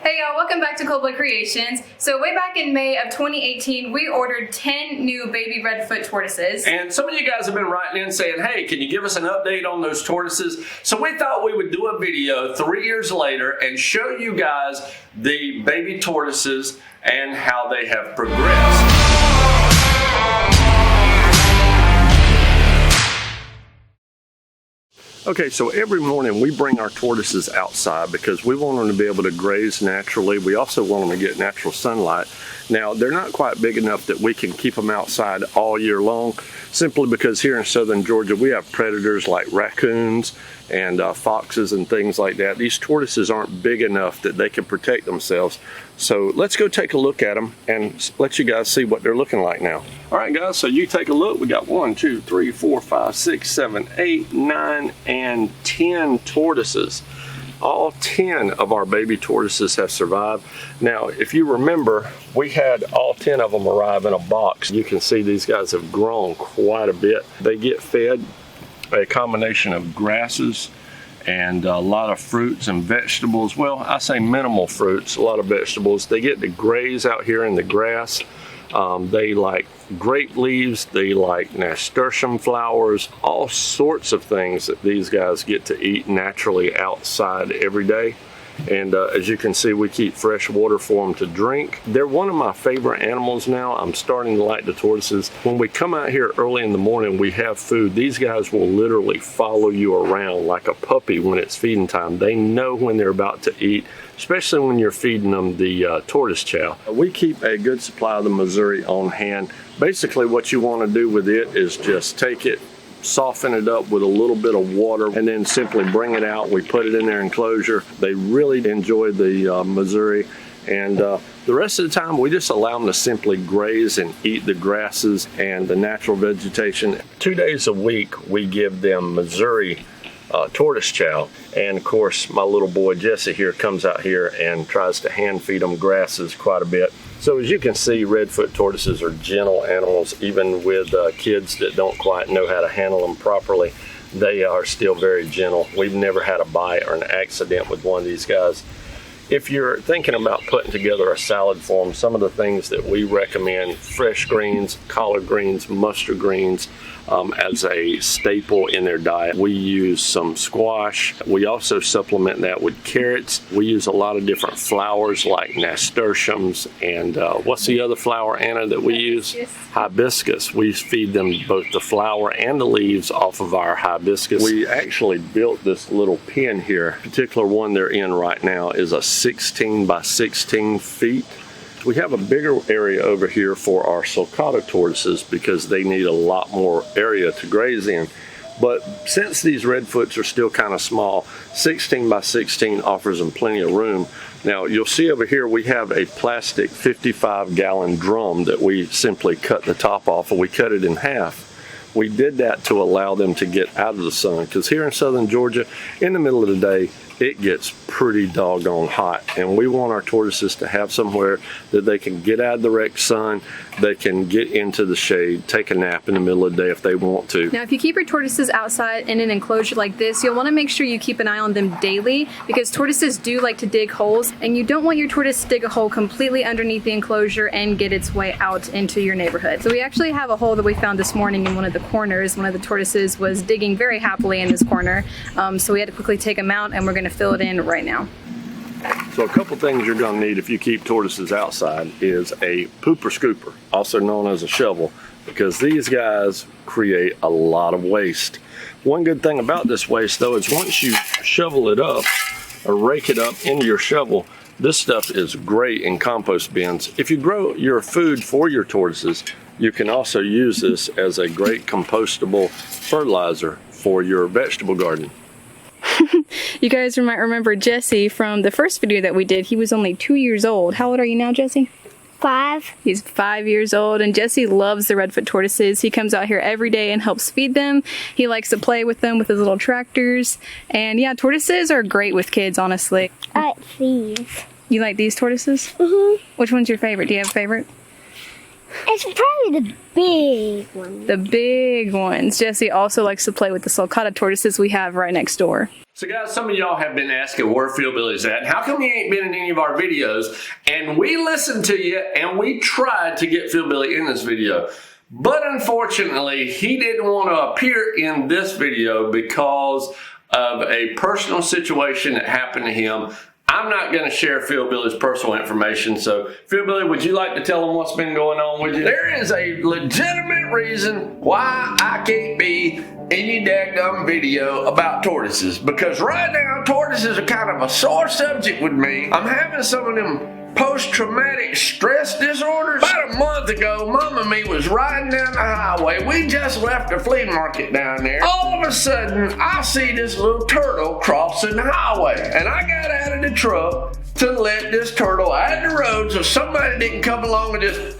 Hey y'all, welcome back to Cold Blood Creations. So way back in May of 2018, we ordered 10 new baby redfoot tortoises. And some of you guys have been writing in saying, hey, can you give us an update on those tortoises? So we thought we would do a video 3 years later and show you guys the baby tortoises and how they have progressed. Okay, so every morning we bring our tortoises outside because we want them to be able to graze naturally. We also want them to get natural sunlight. Now, they're not quite big enough that we can keep them outside all year long, simply because here in southern Georgia we have predators like raccoons and foxes and things like that. These tortoises aren't big enough that they can protect themselves. So let's go take a look at them and let you guys see what they're looking like now. All right, guys, so you take a look. We got 1, 2, 3, 4, 5, 6, 7, 8, 9, and 10 tortoises. All 10 of our baby tortoises have survived. Now, if you remember, we had all 10 of them arrive in a box. You can see these guys have grown quite a bit. They get fed a combination of grasses and a lot of fruits and vegetables. Well, I say minimal fruits, a lot of vegetables. They get to graze out here in the grass. They like grape leaves, they like nasturtium flowers, all sorts of things that these guys get to eat naturally outside every day. And as you can see, we keep fresh water for them to drink. They're one of my favorite animals now. I'm starting to like the tortoises. When we come out here early in the morning, we have food. These guys will literally follow you around like a puppy when it's feeding time. They know when they're about to eat, especially when you're feeding them the tortoise chow. We keep a good supply of the Missouri on hand. Basically, what you want to do with it is just take it, soften it up with a little bit of water, and then simply bring it out. We put it in their enclosure. They really enjoy the Missouri, and the rest of the time we just allow them to simply graze and eat the grasses and the natural vegetation. 2 days a week we give them Missouri tortoise chow, and of course my little boy Jesse here comes out here and tries to hand feed them grasses quite a bit. So as you can see, redfoot tortoises are gentle animals. Even with kids that don't quite know how to handle them properly, they are still very gentle. We've never had a bite or an accident with one of these guys. If you're thinking about putting together a salad for them, some of the things that we recommend: fresh greens, collard greens, mustard greens, as a staple in their diet. We use some squash. We also supplement that with carrots. We use a lot of different flowers like nasturtiums and what's the other flower, Anna, that we use? Hibiscus. We feed them both the flower and the leaves off of our hibiscus. We actually built this little pen here. The particular one they're in right now is a 16 by 16 feet. We have a bigger area over here for our sulcata tortoises because they need a lot more area to graze in. But since these redfoots are still kind of small, 16 by 16 offers them plenty of room. Now you'll see over here we have a plastic 55-gallon drum that we simply cut the top off, and we cut it in half. We did that to allow them to get out of the sun, because here in southern Georgia, in the middle of the day, it gets pretty doggone hot, and we want our tortoises to have somewhere that they can get out of the direct sun, they can get into the shade, take a nap in the middle of the day if they want to. Now, if you keep your tortoises outside in an enclosure like this, you'll want to make sure you keep an eye on them daily, because tortoises do like to dig holes, and you don't want your tortoise to dig a hole completely underneath the enclosure and get its way out into your neighborhood. So we actually have a hole that we found this morning in one of the corners. One of the tortoises was digging very happily in this corner, so we had to quickly take him out, and we're going to fill it in right now. So a couple things you're going to need if you keep tortoises outside is a pooper scooper, also known as a shovel, because these guys create a lot of waste. One good thing about this waste, though, is once you shovel it up or rake it up into your shovel, this stuff is great in compost bins. If you grow your food for your tortoises, you can also use this as a great compostable fertilizer for your vegetable garden. You guys might remember Jesse from the first video that we did. He was only 2 years old. How old are you now, Jesse? 5. He's 5 years old, and Jesse loves the redfoot tortoises. He comes out here every day and helps feed them. He likes to play with them with his little tractors. And yeah, tortoises are great with kids, honestly. I like these. You like these tortoises? Mm-hmm. Which one's your favorite? Do you have a favorite? It's probably the big one. The big ones. Jesse also likes to play with the sulcata tortoises we have right next door. So guys, some of y'all have been asking where Phil Billy's at. How come he ain't been in any of our videos? And we listened to you and we tried to get Phil Billy in this video. But unfortunately, he didn't want to appear in this video because of a personal situation that happened to him. I'm not going to share Phil Billy's personal information. So Phil Billy, would you like to tell him what's been going on with you? There is a legitimate reason why I can't be any daggum video about tortoises, because right now tortoises are kind of a sore subject with me. I'm having some of them post-traumatic stress disorders. About a month ago, Mom and me was riding down the highway. We just left the flea market down there. All of a sudden, I see this little turtle crossing the highway, and I got out of the truck to let this turtle out of the road so somebody didn't come along and just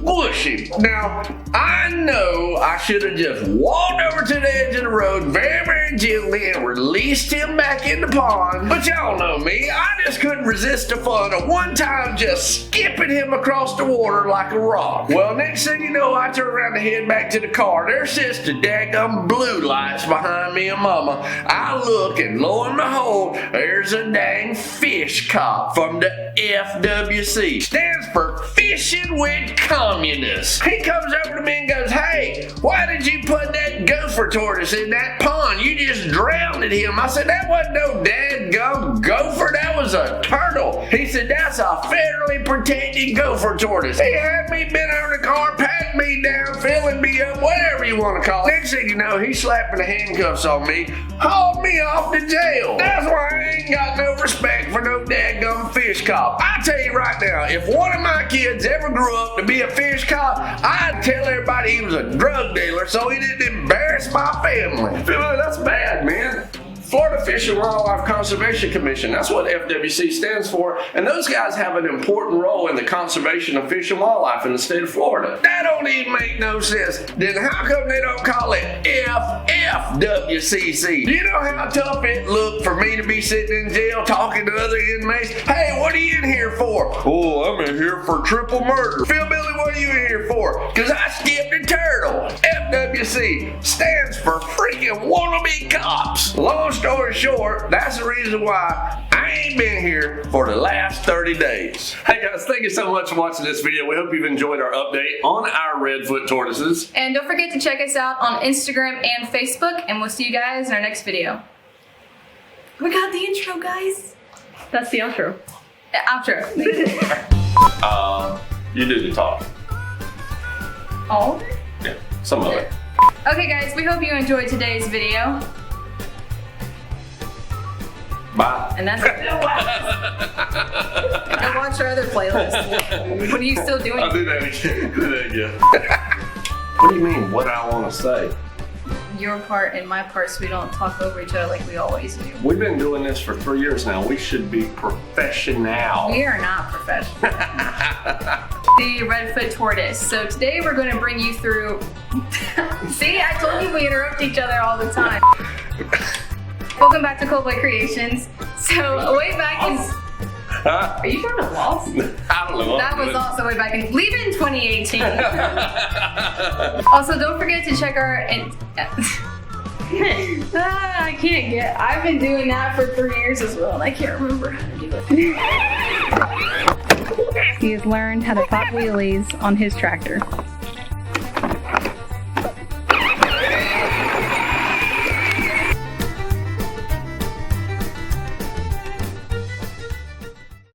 whoosh him. Now, I know I should have just walked over to the edge of the road very, very gently and released him back in the pond. But y'all know me, I just couldn't resist the fun of one time just skipping him across the water like a rock. Well, next thing you know, I turn around and head back to the car. There sits the daggum blue lights behind me and Mama. I look, and lo and behold, there's a dang fish cop from the FWC. Stands for Fishing with Communists. He comes over to me and goes, "Hey, why did you put that gopher tortoise in that pond? You just drowned him." I said, "That wasn't no dadgum gopher, that was a turtle." He said, "That's a federally protected gopher tortoise." He had me bent over the car, packed me down, filling me up, whatever you want to call it. Next thing you know, he's slapping the handcuffs on me, hauled me off to jail. That's why I ain't got no respect for no dadgum fish cop. I tell you right now, if one of my kids ever grew up to be a fish cop, I'd tell everybody he was a drug dealer so he didn't embarrass my family. That's bad, man. Florida Fish and Wildlife Conservation Commission. That's what FWC stands for. And those guys have an important role in the conservation of fish and wildlife in the state of Florida. That don't even make no sense. Then how come they don't call it FFWCC? Do you know how tough it looked for me to be sitting in jail talking to other inmates? "Hey, what are you in here for?" "Oh, I'm in here for triple murder." "Phil Billy, what are you in here for?" "Because I skipped a turtle." FWC stands for freaking wannabe cops. Long story short, that's the reason why I ain't been here for the last 30 days. Hey guys, thank you so much for watching this video. We hope you've enjoyed our update on our redfoot tortoises. And don't forget to check us out on Instagram and Facebook, and we'll see you guys in our next video. We got the intro, guys. That's the outro. Outro. You do the talk. All of it? Yeah, some of it. Okay guys, we hope you enjoyed today's video. Bye. And that's it. Go watch our other playlist. What are you still doing? I'll do that again. Do that again. What do you mean, what I want to say? Your part and my part, so we don't talk over each other like we always do. We've been doing this for 3 years now. We should be professional. We are not professional. The redfoot tortoise. So today we're going to bring you through... See, I told you we interrupt each other all the time. Welcome back to Coldplay Creations. So way back in... Are you sure it lost? I don't know. That was also way back in... Leave it in 2018. Also, don't forget to check our... I can't get... I've been doing that for 3 years as well, and I can't remember how to do it. He has learned how to pop wheelies on his tractor.